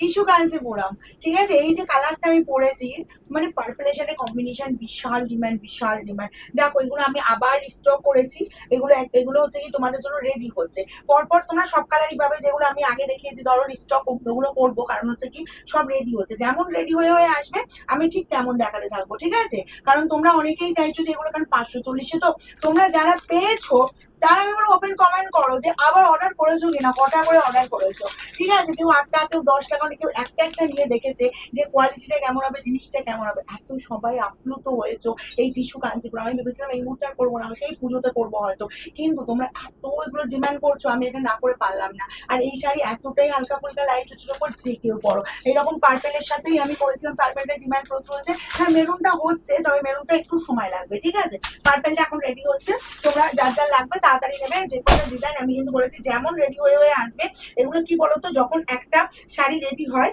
Tissue Kanchipuram. ঠিক আছে, এই যে কালারটা আমি পরেছি, মানে পার্পলের সাথে কম্বিনেশন, বিশাল ডিমান্ড, বিশাল ডিমান্ড। দেখো এগুলো আমি আবার স্টক করেছি। এগুলো এগুলো হচ্ছে কি তোমাদের জন্য রেডি হচ্ছে। পরপর তোমরা সব কালারই পাবে, যেগুলো আমি আগে দেখিয়েছি ধরো স্টক, ওগুলো করবো, কারণ হচ্ছে কি সব রেডি হচ্ছে। যেমন রেডি হয়ে হয়ে আসবে আমি ঠিক তেমন দেখাতে থাকবো, ঠিক আছে? কারণ তোমরা অনেকেই চাইছো যে এগুলো, কারণ 540-এ তো তোমরা যারা পেয়েছো তারা আমি বলবো ওপেন কমেন্ট করো যে আবার অর্ডার করেছো কিনা, কটা করে অর্ডার করেছো। ঠিক আছে, কেউ 8টা, কেউ 10টা, কারণ কেউ একটা একটা নিয়ে দেখেছে যে কোয়ালিটিটা কেমন হবে, জিনিসটা কেমন হবে। এত সবাই আপ্লুত হয়েছো এই টিস্যু কাঞ্চিপুরম। আমি ভেবেছিলাম এই মুহূর্তে আর করবো না, আমি সেই পুজোতে করবো হয়তো, কিন্তু তোমরা এত এগুলো ডিমান্ড করছো, আমি এটা না করে পারলাম না। আর এই শাড়ি এতটাই হালকা ফুলকা লাইট হচ্ছিল, উপর যে কেউ পরো। এইরকম পার্পেলের সাথেই আমি করেছিলাম, পার্পেলটা ডিমান্ড প্রচুর হচ্ছে। হ্যাঁ মেরুনটা হচ্ছে, তবে মেরুনটা একটু সময় লাগবে, ঠিক আছে? পার্পেলটা এখন রেডি হচ্ছে, তোমরা যার যার লাগবে তাড়াতাড়ি নেবে। যে কোনো ডিজাইন আমি কিন্তু বলেছি যেমন রেডি হয়ে হয়ে আসবে। এগুলো কি বলতো, যখন একটা শাড়ি রেডি হয়,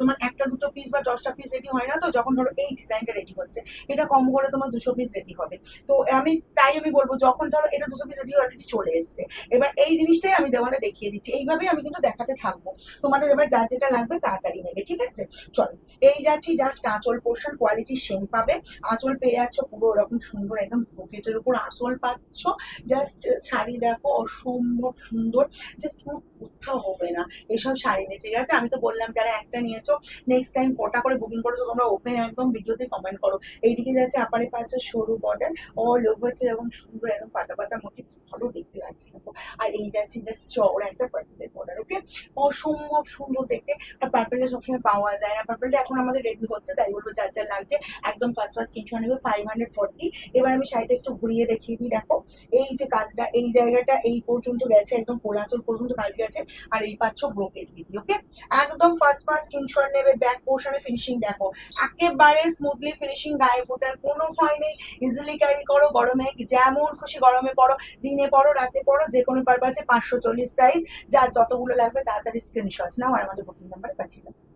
তোমার একটা দুটো পিস বা 10টা পিস রেডি হয় না তো, যখন ধরো এই ডিজাইনটা রেডি হচ্ছে, এটা কম করে তোমার 200 পিস রেডি হবে। তো আমি বলবো যখন ধরো এটা 200 পিস রেডি অলরেডি চলে এসছে, এবার এই জিনিসটাই আমি দেওয়ালে দেখিয়ে দিচ্ছি। এইভাবেই আমি কিন্তু দেখাতে থাকবো। তোমাদের এবার যার যেটা লাগবে তাড়াতাড়ি নেবে, ঠিক আছে? চলো এই যাচ্ছি, জাস্ট আঁচল পোর্শন কোয়ালিটি সেম পাবে। আঁচল পেয়ে যাচ্ছ পুরো ওরকম সুন্দর, একদম পকেটের উপর আঁচল পাচ্ছ। জাস্ট শাড়ি দেখো অসম্ভব সুন্দর, জাস্ট কোনো কোথাও হবে না। এসব শাড়ি নিয়ে, ঠিক আছে? আমি তো বললাম যারা একটা নিয়েছো নেক্সট টাইম কটা করে বুকিং করেছো তোমরা ওপেন একদম ভিডিওতে কমেন্ট করো। এইদিকে যাচ্ছে আপারে পাচ্ছ সরু বর্ডার, অল ওভার এরকম সুন্দর, একদম পাতা পাতা মোটিভ, ভালো দেখতে লাগছে দেখো। আর এই যাচ্ছে জাস্ট চওড়া একটা পার্পেলের বর্ডার, ওকে? অসম্ভব সুন্দর দেখতে। আর পার্পেলটা সবসময় পাওয়া যায় না, পার্পেলটা এখন আমাদের রেডি হচ্ছে, তাই বলবো যার যার লাগছে একদম ফার্স্ট ফার্স্ট স্ক্রিনশট নেবে। 540। এবার আমি শাড়িটা একটু ঘুরিয়ে দেখিয়ে দিই, দেখো এই যে কাজটা, এই জায়গাটা এই পর্যন্ত গেছে, একদম কোলাচল পর্যন্ত কাজ গেছে। আর এই পাচ্ছ ব্রোকেট বিডি, ওকে? একদম ফার্স্ট ফার্স্ট স্ক্রিনশট নেবে। ব্যাক পোর্শনে ফিনিশিং দেখো, একেবারে স্মুথলি ফিনিশিং, গায়ে ফোটার কোনো ভয় নেই। ইজিলি ক্যারি করো, গরমে যেমন খুশি গরমে পরো, দিনে পরো, রাতে পরো, যে কোনো পারপাসে। 540 প্রাইস। যার যতগুলো লাগবে তাড়াতাড়ি স্ক্রিনশট নাও আর আমাদের বুকিং নাম্বার পাঠিয়ে দাও।